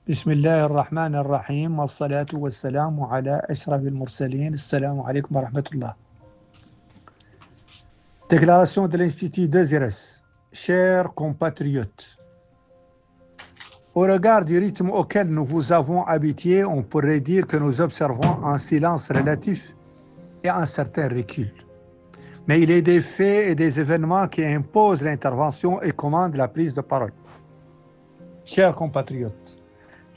بسم الله الرحمن الرحيم والصلاة والسلام على أشرف المرسلين. السلام عليكم ورحمة الله. Déclaration de l'Institut Désirès. Chers compatriotes, au regard du rythme auquel nous vous avons habitués, on pourrait dire que nous observons un silence relatif et un certain recul. Mais il est des faits et des événements qui imposent l'intervention et commandent la prise de parole. Chers compatriotes,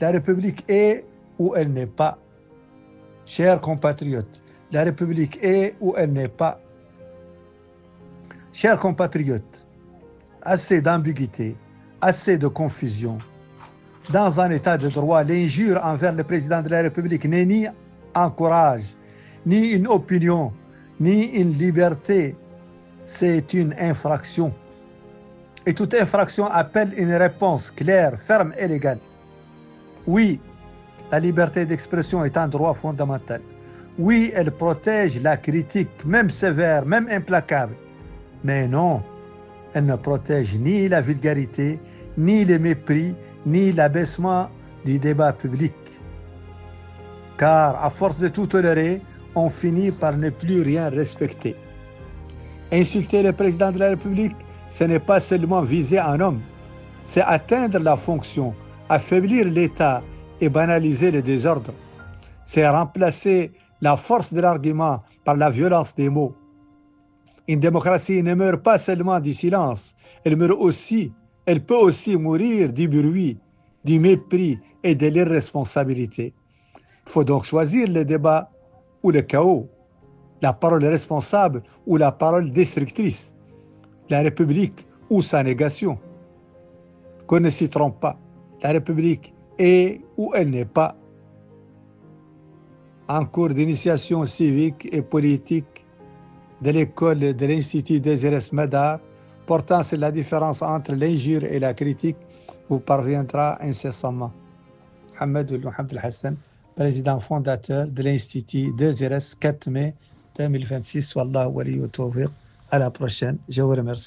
la République est ou elle n'est pas. Chers compatriotes, la République est ou elle n'est pas. Chers compatriotes, assez d'ambiguïté, assez de confusion. Dans un état de droit, l'injure envers le président de la République n'est ni un courage, ni une opinion, ni une liberté. C'est une infraction. Et toute infraction appelle une réponse claire, ferme et légale. Oui, la liberté d'expression est un droit fondamental. Oui, elle protège la critique, même sévère, même implacable. Mais non, elle ne protège ni la vulgarité, ni le mépris, ni l'abaissement du débat public. Car à force de tout tolérer, on finit par ne plus rien respecter. Insulter le président de la République, ce n'est pas seulement viser un homme, c'est atteindre la fonction, affaiblir l'État et banaliser le désordre. C'est remplacer la force de l'argument par la violence des mots. Une démocratie ne meurt pas seulement du silence, elle peut aussi mourir du bruit, du mépris et de l'irresponsabilité. Il faut donc choisir le débat ou le chaos, la parole responsable ou la parole destructrice, la République ou sa négation. Qu'on ne s'y trompe pas, la République est ou elle n'est pas. En cours d'initiation civique et politique de l'école de l'Institut Désirès Medar, portant sur la différence entre l'injure et la critique, vous parviendra incessamment. Mohamed El Hassan, président fondateur de l'Institut Désirès, 4 mai 2026. Wallahu wali wa tawfiq. À la prochaine. Je vous remercie.